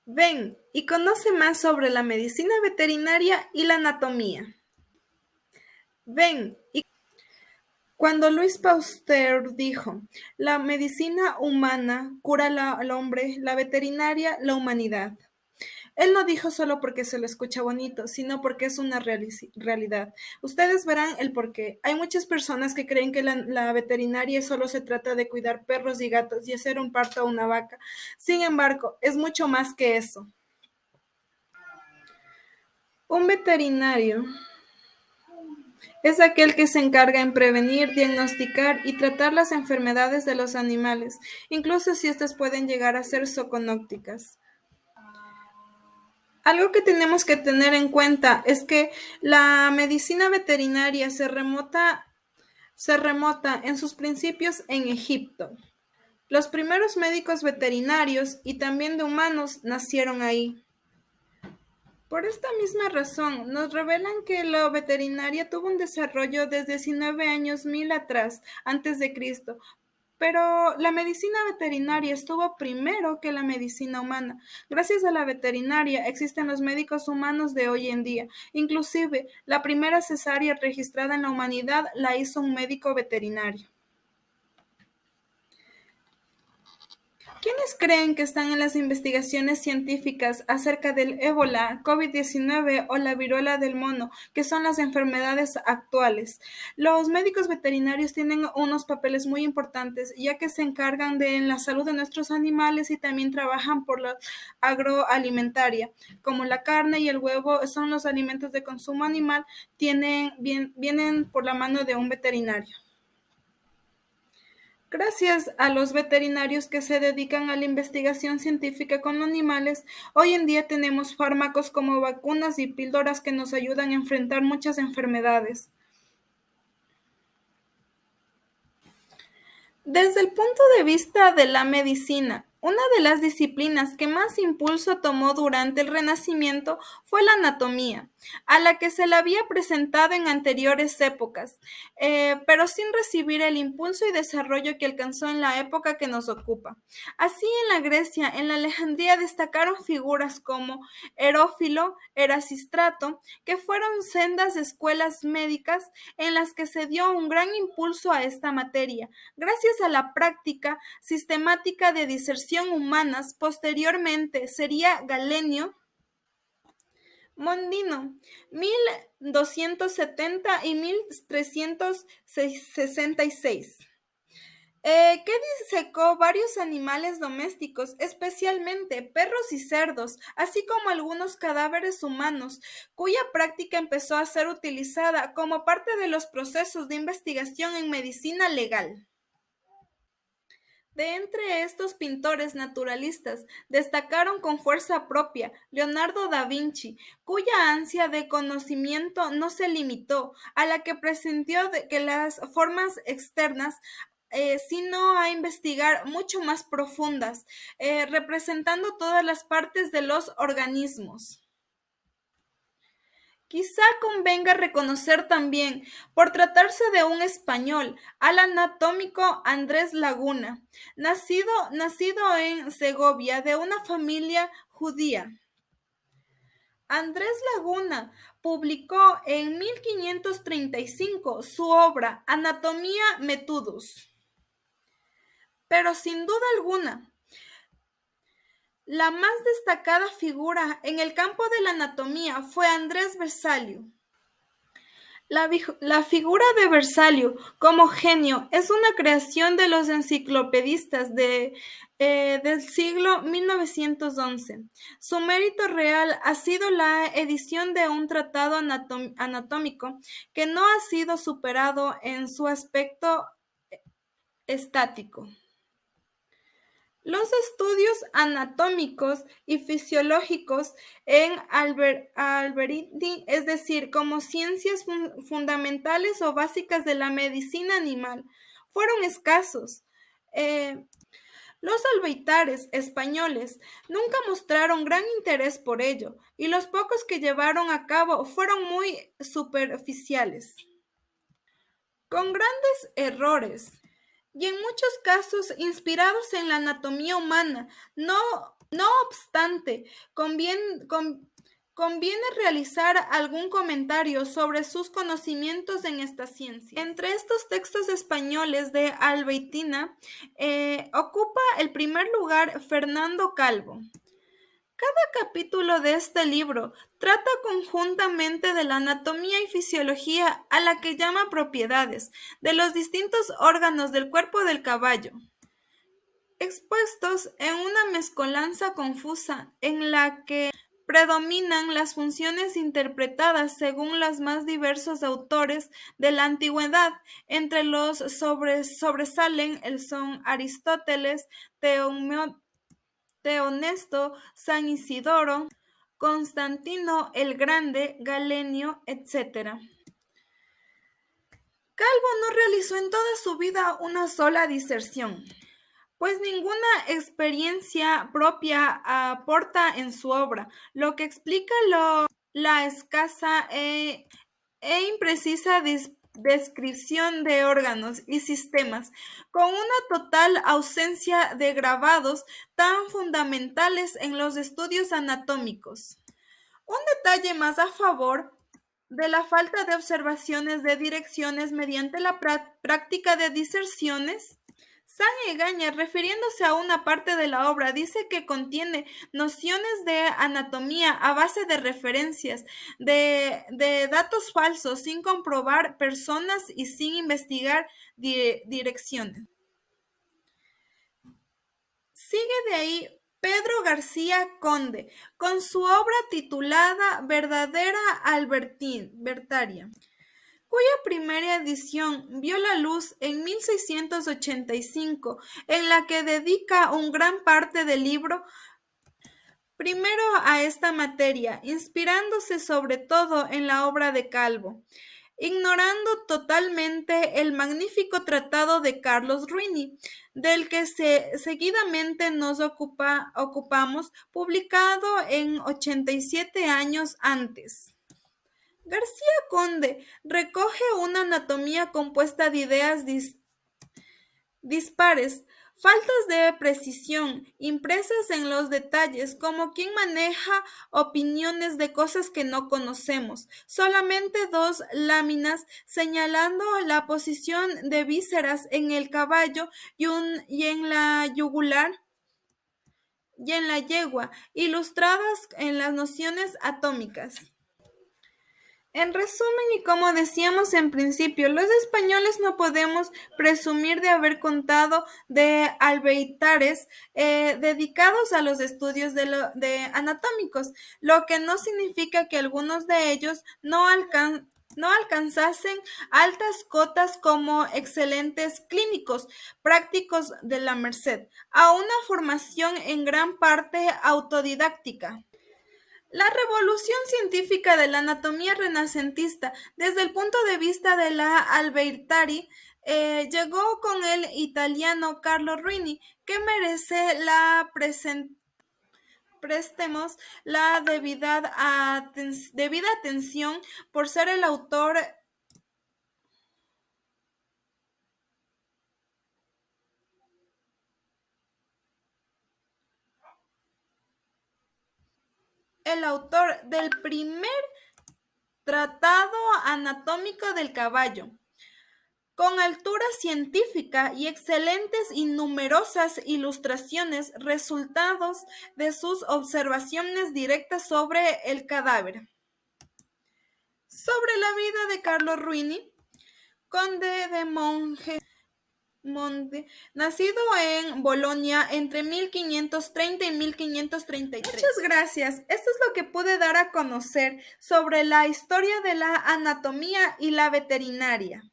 Ven y conoce más sobre la medicina veterinaria y la anatomía. Ven y Cuando Louis Pasteur dijo, la medicina humana cura al hombre, la veterinaria la humanidad. Él no dijo solo porque se lo escucha bonito, sino porque es una realidad. Ustedes verán el porqué. Hay muchas personas que creen que la veterinaria solo se trata de cuidar perros y gatos y hacer un parto a una vaca. Sin embargo, es mucho más que eso. Un veterinario es aquel que se encarga en prevenir, diagnosticar y tratar las enfermedades de los animales, incluso si estas pueden llegar a ser zoonóticas. Algo que tenemos que tener en cuenta es que la medicina veterinaria se remota en sus principios en Egipto. Los primeros médicos veterinarios y también de humanos nacieron ahí. Por esta misma razón, nos revelan que la veterinaria tuvo un desarrollo desde 19 años 1000 atrás, antes de Cristo, pero la medicina veterinaria estuvo primero que la medicina humana. Gracias a la veterinaria existen los médicos humanos de hoy en día. Inclusive, la primera cesárea registrada en la humanidad la hizo un médico veterinario. ¿Quiénes creen que están en las investigaciones científicas acerca del ébola, COVID-19 o la viruela del mono, que son las enfermedades actuales? Los médicos veterinarios tienen unos papeles muy importantes, ya que se encargan de la salud de nuestros animales y también trabajan por la agroalimentaria. Como la carne y el huevo son los alimentos de consumo animal, vienen por la mano de un veterinario. Gracias a los veterinarios que se dedican a la investigación científica con animales, hoy en día tenemos fármacos como vacunas y píldoras que nos ayudan a enfrentar muchas enfermedades. Desde el punto de vista de la medicina, una de las disciplinas que más impulso tomó durante el Renacimiento fue la anatomía, a la que se la había presentado en anteriores épocas, pero sin recibir el impulso y desarrollo que alcanzó en la época que nos ocupa. Así en la Grecia, en la Alejandría destacaron figuras como Herófilo, Erasistrato, que fueron sendas escuelas médicas en las que se dio un gran impulso a esta materia. Gracias a la práctica sistemática de diserción humanas, posteriormente sería Galenio Mondino, 1270 y 1366, que disecó varios animales domésticos, especialmente perros y cerdos, así como algunos cadáveres humanos, cuya práctica empezó a ser utilizada como parte de los procesos de investigación en medicina legal. De entre estos pintores naturalistas destacaron con fuerza propia Leonardo da Vinci, cuya ansia de conocimiento no se limitó a la que presintió de que las formas externas, sino a investigar mucho más profundas, representando todas las partes de los organismos. Quizá convenga reconocer también, por tratarse de un español, al anatómico Andrés Laguna, nacido en Segovia de una familia judía. Andrés Laguna publicó en 1535 su obra Anatomía Methodus, pero sin duda alguna, la más destacada figura en el campo de la anatomía fue Andrés Besalio. La figura de Versalio como genio es una creación de los enciclopedistas del siglo 1911. Su mérito real ha sido la edición de un tratado anatómico que no ha sido superado en su aspecto estático. Los estudios anatómicos y fisiológicos en Alberti, es decir, como ciencias fundamentales o básicas de la medicina animal, fueron escasos. Eh, los albaitares españoles nunca mostraron gran interés por ello, y los pocos que llevaron a cabo fueron muy superficiales, con grandes errores y en muchos casos inspirados en la anatomía humana, no No obstante, conviene realizar algún comentario sobre sus conocimientos en esta ciencia. Entre estos textos españoles de Albeitina, ocupa el primer lugar Fernando Calvo. Cada capítulo de este libro trata conjuntamente de la anatomía y fisiología a la que llama propiedades de los distintos órganos del cuerpo del caballo, expuestos en una mezcolanza confusa en la que predominan las funciones interpretadas según los más diversos autores de la antigüedad. Entre los sobresalen el son Aristóteles, Teonesto, San Isidoro, Constantino el Grande, Galenio, etc. Calvo no realizó en toda su vida una sola diserción, pues ninguna experiencia propia aporta en su obra, lo que explica la escasa imprecisa descripción de órganos y sistemas, con una total ausencia de grabados tan fundamentales en los estudios anatómicos. Un detalle más a favor de la falta de observaciones de direcciones mediante la práctica de diserciones. San Egaña, refiriéndose a una parte de la obra, dice que contiene nociones de anatomía a base de referencias, de datos falsos, sin comprobar personas y sin investigar direcciones. Sigue de ahí Pedro García Conde, con su obra titulada Verdadera Albertaria, cuya primera edición vio la luz en 1685, en la que dedica un gran parte del libro primero a esta materia, inspirándose sobre todo en la obra de Calvo, ignorando totalmente el magnífico tratado de Carlos Ruini, del que seguidamente nos ocupamos, publicado en 87 años antes. García Conde recoge una anatomía compuesta de ideas dispares, faltas de precisión, impresas en los detalles, como quien maneja opiniones de cosas que no conocemos. Solamente dos láminas señalando la posición de vísceras en el caballo y en la yugular y en la yegua, ilustradas en las nociones atómicas. En resumen, y como decíamos en principio, los españoles no podemos presumir de haber contado de albeitares dedicados a los estudios de anatómicos, lo que no significa que algunos de ellos no alcanzasen altas cotas como excelentes clínicos prácticos de la merced, a una formación en gran parte autodidáctica. La revolución científica de la anatomía renacentista, desde el punto de vista de la Albertari, llegó con el italiano Carlo Ruini, que merece prestemos la debida atención por ser el autor del primer tratado anatómico del caballo, con altura científica y excelentes y numerosas ilustraciones, resultados de sus observaciones directas sobre el cadáver. Sobre la vida de Carlo Ruini, conde de Monte, nacido en Bolonia entre 1530 y 1533. Muchas gracias. Esto es lo que pude dar a conocer sobre la historia de la anatomía y la veterinaria.